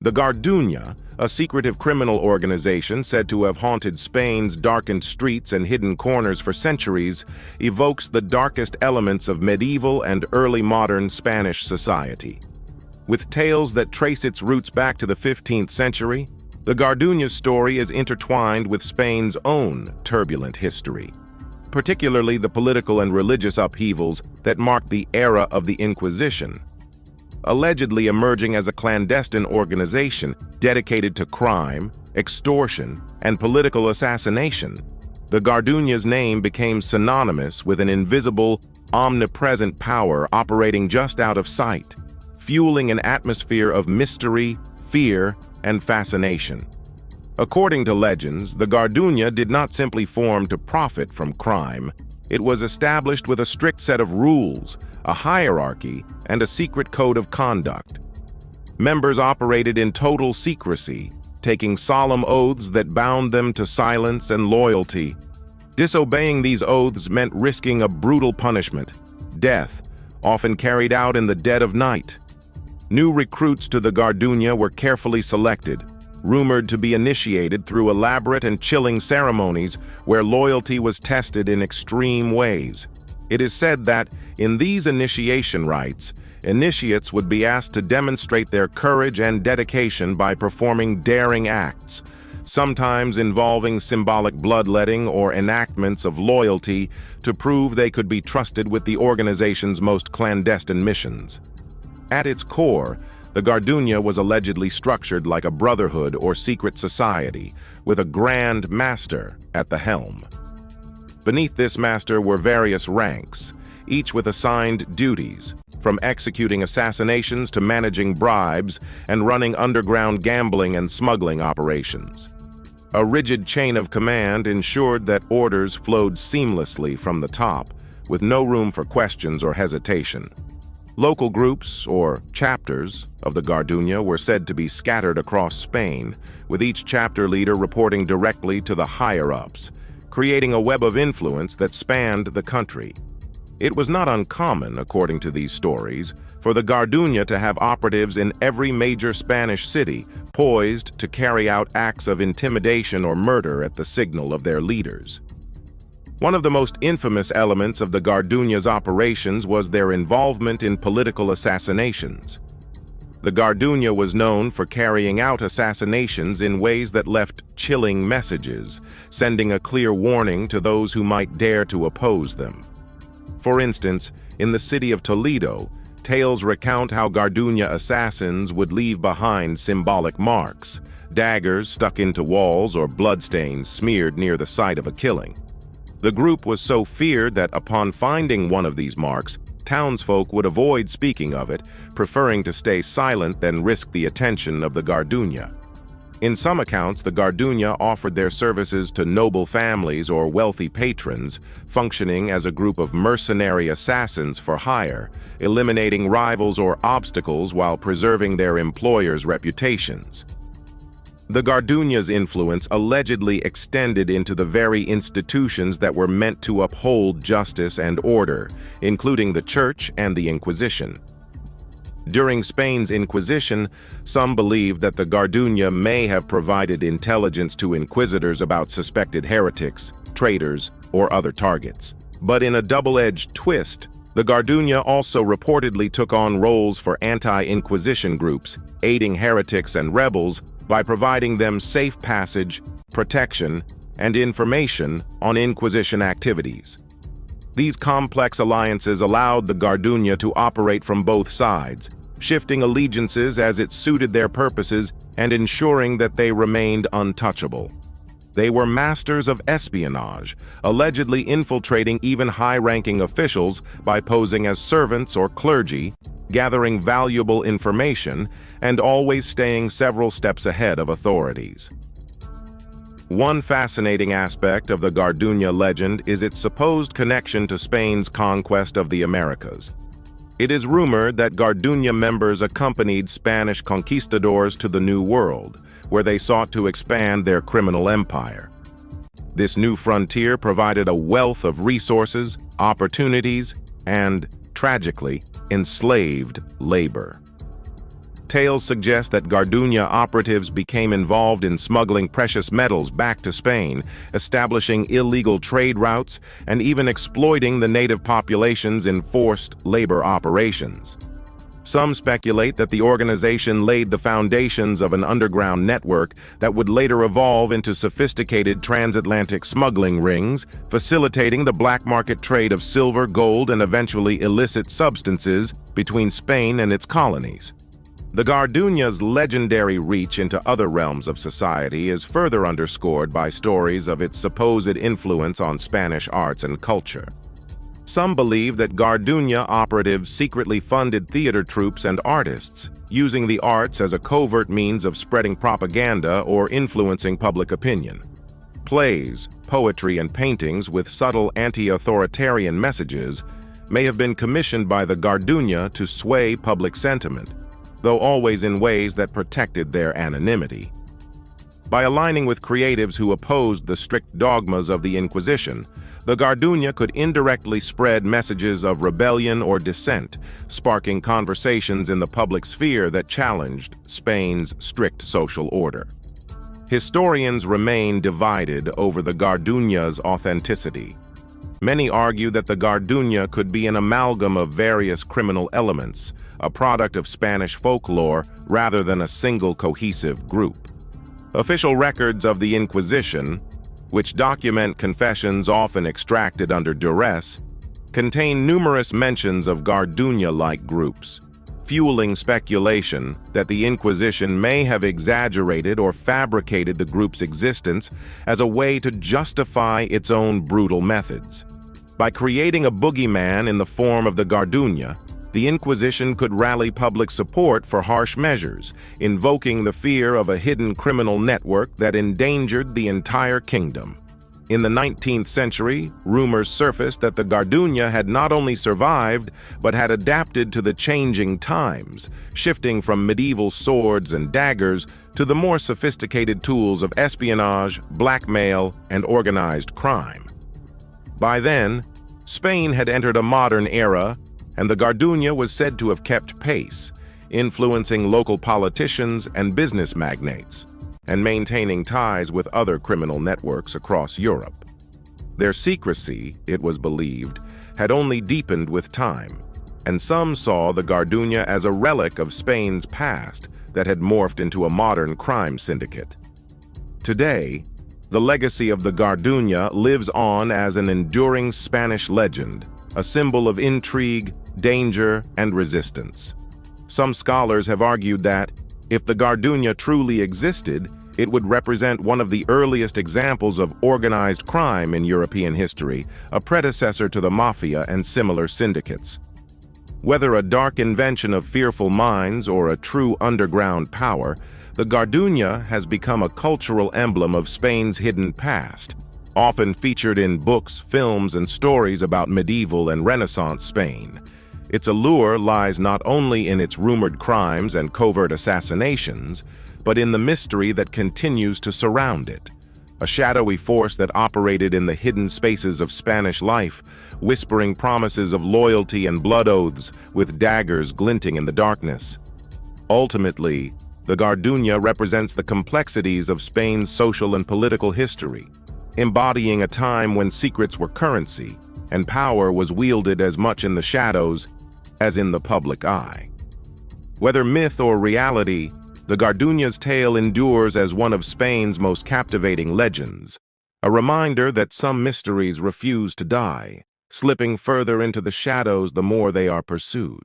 The Garduna, a secretive criminal organization said to have haunted Spain's darkened streets and hidden corners for centuries, evokes the darkest elements of medieval and early modern Spanish society. With tales that trace its roots back to the 15th century, the Garduna's story is intertwined with Spain's own turbulent history, particularly the political and religious upheavals that marked the era of the Inquisition. Allegedly emerging as a clandestine organization dedicated to crime, extortion, and political assassination, the Garduna's name became synonymous with an invisible, omnipresent power operating just out of sight, fueling an atmosphere of mystery, fear, and fascination. According to legends, the Garduna did not simply form to profit from crime. It was established with a strict set of rules, a hierarchy, and a secret code of conduct. Members operated in total secrecy, taking solemn oaths that bound them to silence and loyalty. Disobeying these oaths meant risking a brutal punishment, death, often carried out in the dead of night. New recruits to the Garduna were carefully selected, rumored to be initiated through elaborate and chilling ceremonies where loyalty was tested in extreme ways. It is said that, in these initiation rites, initiates would be asked to demonstrate their courage and dedication by performing daring acts, sometimes involving symbolic bloodletting or enactments of loyalty to prove they could be trusted with the organization's most clandestine missions. At its core, the Garduna was allegedly structured like a brotherhood or secret society, with a grand master at the helm. Beneath this master were various ranks, each with assigned duties, from executing assassinations to managing bribes and running underground gambling and smuggling operations. A rigid chain of command ensured that orders flowed seamlessly from the top, with no room for questions or hesitation. Local groups, or chapters, of the Garduna were said to be scattered across Spain, with each chapter leader reporting directly to the higher-ups, creating a web of influence that spanned the country. It was not uncommon, according to these stories, for the Garduna to have operatives in every major Spanish city, poised to carry out acts of intimidation or murder at the signal of their leaders. One of the most infamous elements of the Garduna's operations was their involvement in political assassinations. The Garduna was known for carrying out assassinations in ways that left chilling messages, sending a clear warning to those who might dare to oppose them. For instance, in the city of Toledo, tales recount how Garduna assassins would leave behind symbolic marks, daggers stuck into walls or bloodstains smeared near the site of a killing. The group was so feared that upon finding one of these marks, townsfolk would avoid speaking of it, preferring to stay silent than risk the attention of the Garduna. In some accounts, the Garduna offered their services to noble families or wealthy patrons, functioning as a group of mercenary assassins for hire, eliminating rivals or obstacles while preserving their employers' reputations. The Garduna's influence allegedly extended into the very institutions that were meant to uphold justice and order, including the Church and the Inquisition. During Spain's Inquisition, some believed that the Garduna may have provided intelligence to inquisitors about suspected heretics, traitors, or other targets. But in a double-edged twist, the Garduna also reportedly took on roles for anti-Inquisition groups, aiding heretics and rebels by providing them safe passage, protection, and information on Inquisition activities. These complex alliances allowed the Garduna to operate from both sides, shifting allegiances as it suited their purposes and ensuring that they remained untouchable. They were masters of espionage, allegedly infiltrating even high-ranking officials by posing as servants or clergy, gathering valuable information, and always staying several steps ahead of authorities. One fascinating aspect of the Garduna legend is its supposed connection to Spain's conquest of the Americas. It is rumored that Garduna members accompanied Spanish conquistadors to the New World, where they sought to expand their criminal empire. This new frontier provided a wealth of resources, opportunities, and, tragically, enslaved labor. Tales suggest that Garduna operatives became involved in smuggling precious metals back to Spain, establishing illegal trade routes, and even exploiting the native populations in forced labor operations. Some speculate that the organization laid the foundations of an underground network that would later evolve into sophisticated transatlantic smuggling rings, facilitating the black market trade of silver, gold, and eventually illicit substances between Spain and its colonies. The Garduna's legendary reach into other realms of society is further underscored by stories of its supposed influence on Spanish arts and culture. Some believe that Garduna operatives secretly funded theater troupes and artists, using the arts as a covert means of spreading propaganda or influencing public opinion. Plays, poetry, and paintings with subtle anti-authoritarian messages may have been commissioned by the Garduna to sway public sentiment, though always in ways that protected their anonymity. By aligning with creatives who opposed the strict dogmas of the Inquisition, the Garduna could indirectly spread messages of rebellion or dissent, sparking conversations in the public sphere that challenged Spain's strict social order. Historians remain divided over the Garduna's authenticity. Many argue that the Garduna could be an amalgam of various criminal elements, a product of Spanish folklore rather than a single cohesive group. Official records of the Inquisition, which document confessions often extracted under duress, contain numerous mentions of Garduna-like groups, fueling speculation that the Inquisition may have exaggerated or fabricated the group's existence as a way to justify its own brutal methods. By creating a boogeyman in the form of the Garduna, the Inquisition could rally public support for harsh measures, invoking the fear of a hidden criminal network that endangered the entire kingdom. In the 19th century, rumors surfaced that the Garduna had not only survived, but had adapted to the changing times, shifting from medieval swords and daggers to the more sophisticated tools of espionage, blackmail, and organized crime. By then, Spain had entered a modern era, and the Garduna was said to have kept pace, influencing local politicians and business magnates, and maintaining ties with other criminal networks across Europe. Their secrecy, it was believed, had only deepened with time, and some saw the Garduna as a relic of Spain's past that had morphed into a modern crime syndicate. Today, the legacy of the Garduna lives on as an enduring Spanish legend, a symbol of intrigue, danger, and resistance. Some scholars have argued that, if the Garduna truly existed, it would represent one of the earliest examples of organized crime in European history, a predecessor to the mafia and similar syndicates. Whether a dark invention of fearful minds or a true underground power, the Garduna has become a cultural emblem of Spain's hidden past, often featured in books, films, and stories about medieval and Renaissance Spain. Its allure lies not only in its rumored crimes and covert assassinations, but in the mystery that continues to surround it, a shadowy force that operated in the hidden spaces of Spanish life, whispering promises of loyalty and blood oaths with daggers glinting in the darkness. Ultimately, the Garduna represents the complexities of Spain's social and political history, embodying a time when secrets were currency and power was wielded as much in the shadows as in the public eye. Whether myth or reality, the Garduna's tale endures as one of Spain's most captivating legends, a reminder that some mysteries refuse to die, slipping further into the shadows the more they are pursued.